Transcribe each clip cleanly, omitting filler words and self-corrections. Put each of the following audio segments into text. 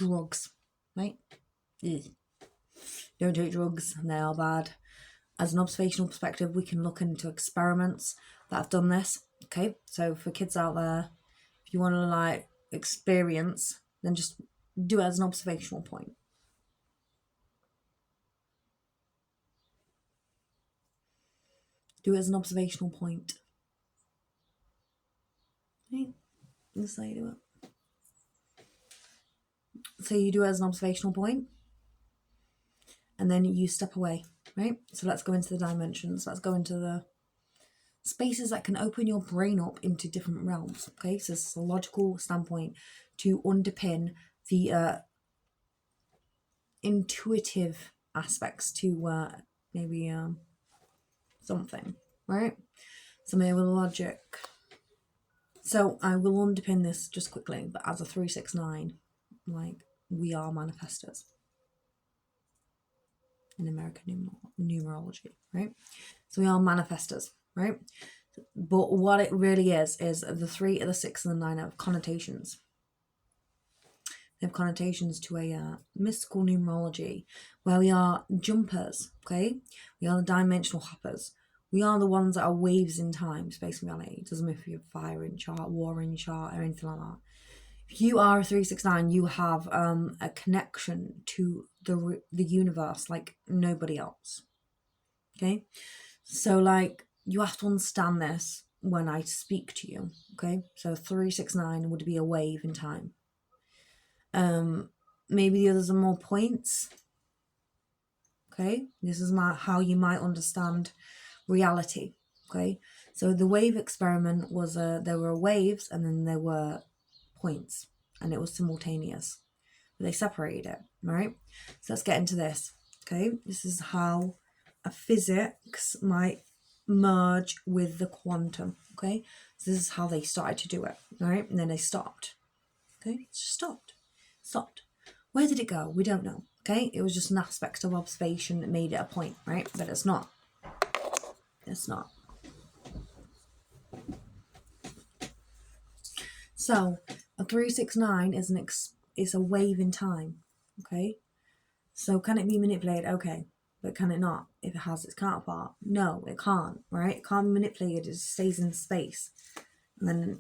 drugs, right? Ugh. Don't take drugs, they are bad. As an observational perspective, we can look into experiments that have done this. Okay, so for kids out there, if you want to like experience, then just do it as an observational point. Do it as an observational point. Right? That's how you do it. So you do it as an observational point, and then you step away, right? So let's go into the dimensions. Let's go into the spaces that can open your brain up into different realms. Okay, so it's a logical standpoint to underpin the intuitive aspects to maybe something, right? So maybe with logic. So I will underpin this just quickly, but as a 369, like we are manifestors in American numerology, right? So we are manifestors, right? But what it really is the 3, the 6, and the 9 have connotations. They have connotations to a mystical numerology where we are jumpers, okay? We are the dimensional hoppers. We are the ones that are waves in time, space and reality. It doesn't matter if you have fire in chart, war in chart, or anything like that. If you are a 369, you have a connection to the universe like nobody else, okay? So like you have to understand this when I speak to you, okay? So 369 would be a wave in time. Maybe the others are more points. Okay, this is how you might understand reality. Okay, so the wave experiment was there were waves and then there were points, and it was simultaneous, but they separated it. All right, so let's get into this. Okay, this is how a physics might merge with the quantum. Okay, so this is how they started to do it. All right, and then they stopped. Okay, it just stopped. Where did it go? We don't know. Okay, it was just an aspect of observation that made it a point, right? But it's not. It's not. So a 369 is a wave in time. Okay, so can it be manipulated? Okay, but can it not? If it has its counterpart, no, it can't. Right? It can't be manipulated. It just stays in space, and then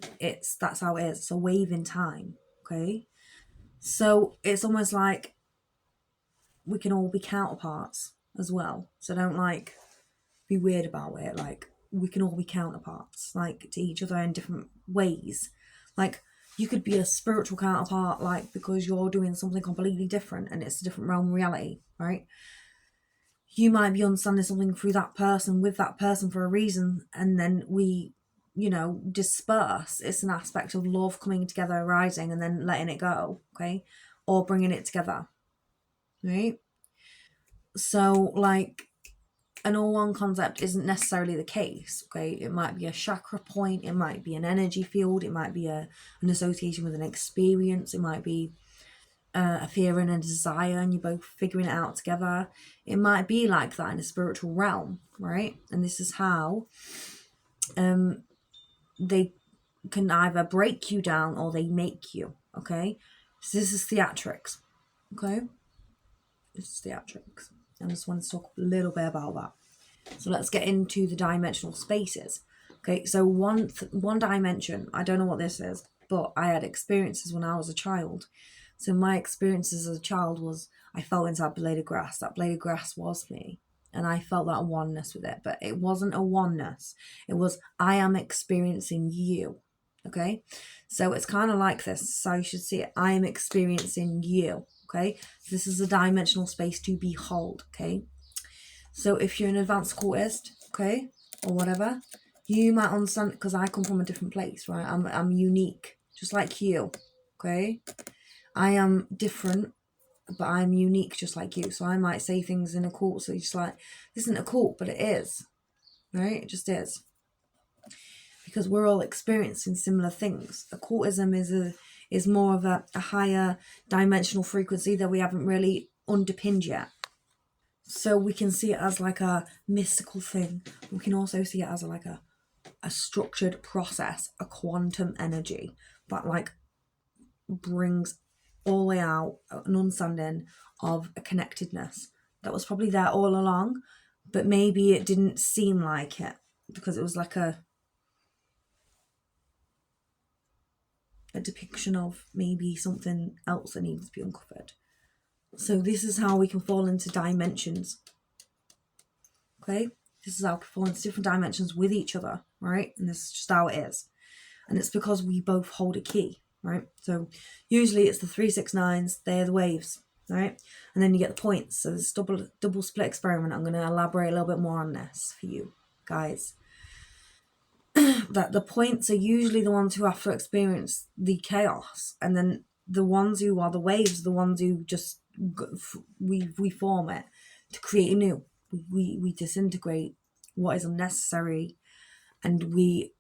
that's how it is. It's a wave in time. Okay, so it's almost like we can all be counterparts as well. So don't like be weird about it. Like we can all be counterparts, like to each other in different ways. Like you could be a spiritual counterpart, like because you're doing something completely different and it's a different realm of reality, right? You might be understanding something through that person with that person for a reason, and then we, disperse. It's an aspect of love coming together, arising, and then letting it go, okay, or bringing it together, right? So like an all one concept isn't necessarily the case, okay? It might be a chakra point, it might be an energy field, it might be an association with an experience, it might be a fear and a desire, and you're both figuring it out together. It might be like that in a spiritual realm, right? And this is how they can either break you down or they make you, okay? So this is theatrics, okay? This is theatrics. I just want to talk a little bit about that. So let's get into the dimensional spaces. Okay, so one dimension, I don't know what this is, but I had experiences when I was a child. So my experiences as a child was I felt into that blade of grass. That blade of grass was me. And I felt that oneness with it. But it wasn't a oneness. It was I am experiencing you. Okay? So it's kind of like this. So you should see it. I am experiencing you. Okay? So this is a dimensional space to behold. Okay? So if you're an advanced occultist, okay, or whatever, you might understand, because I come from a different place, right? I'm unique, just like you, okay? I am different, but I'm unique just like you. So I might say things in a cult, so you're just like, this isn't a cult, but it is, right? It just is. Because we're all experiencing similar things. Occultism is more of a higher dimensional frequency that we haven't really underpinned yet. So we can see it as like a mystical thing. We can also see it as like a structured process, a quantum energy that like brings all the way out, an understanding of a connectedness that was probably there all along, but maybe it didn't seem like it because it was like a depiction of maybe something else that needs to be uncovered. So this is how we can fall into dimensions. Okay, this is how we can fall into different dimensions with each other, right? And this is just how it is. And it's because we both hold a key, right? So usually it's the 369s, they're the waves, right? And then you get the points. So this double split experiment, I'm going to elaborate a little bit more on this for you guys. That the points are usually the ones who have to experience the chaos, and then the ones who are the waves, the ones who just we form it to create anew. We disintegrate what is unnecessary, and we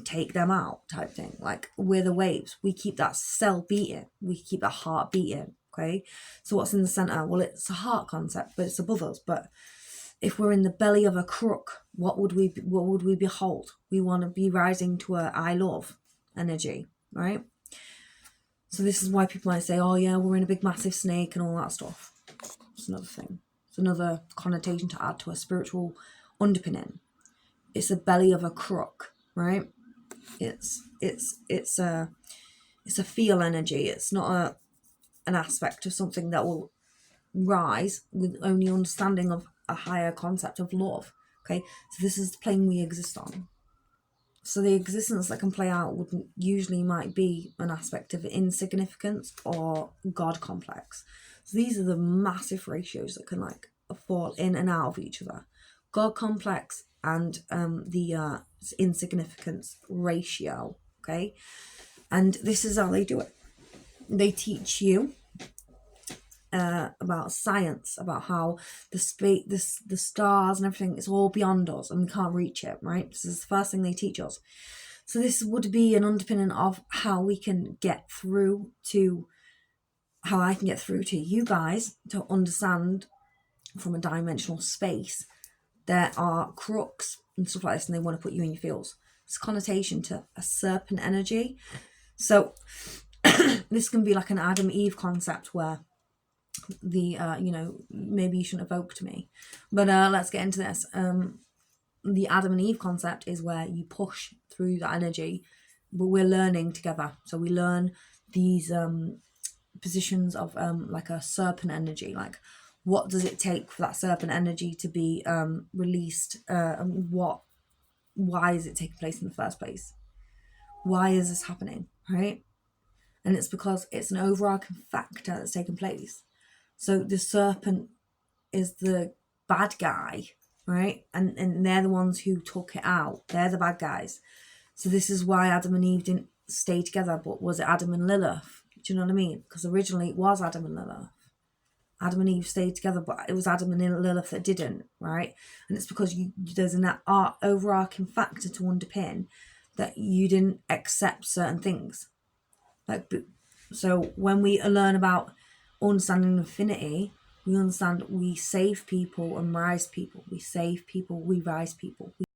take them out, type thing. Like, we're the waves. We keep that cell beating. We keep that heart beating. Okay. So what's in the center? Well, it's a heart concept, but it's above us. But if we're in the belly of a crook, what would we behold? We want to be rising to a I love energy, right? So this is why people might say, oh yeah, we're in a big massive snake and all that stuff. It's another thing. It's another connotation to add to a spiritual underpinning. It's the belly of a crook, right? It's a feel energy. It's not an aspect of something that will rise with only understanding of a higher concept of love. Okay, so this is the plane we exist on. So the existence that can play out usually might be an aspect of insignificance or God complex. So these are the massive ratios that can like fall in and out of each other. God complex and the insignificance ratio. Okay, and this is how they do it. They teach you about science, about how the space, the stars and everything, it's all beyond us and we can't reach it, right? This is the first thing they teach us. So this would be an underpinning of how we can get through to, how I can get through to you guys to understand from a dimensional space there are crooks and stuff like this, and they want to put you in your fields. It's a connotation to a serpent energy. So this can be like an Adam Eve concept where the maybe you shouldn't have evoked me, but let's get into this. The Adam and Eve concept is where you push through that energy, but we're learning together. So we learn these positions of like a serpent energy, like what does it take for that serpent energy to be released, and why is it taking place in the first place? Why is this happening, right? And it's because it's an overarching factor that's taken place. So the serpent is the bad guy, right? And they're the ones who took it out. They're the bad guys. So this is why Adam and Eve didn't stay together, but was it Adam and Lilith? Do you know what I mean? Because originally it was Adam and Lilith. Adam and Eve stayed together, but it was Adam and Lilith that didn't, right? And it's because there's an overarching factor to underpin that you didn't accept certain things. Like, so when we learn about understanding infinity, we understand we save people and rise people. We save people, we rise people.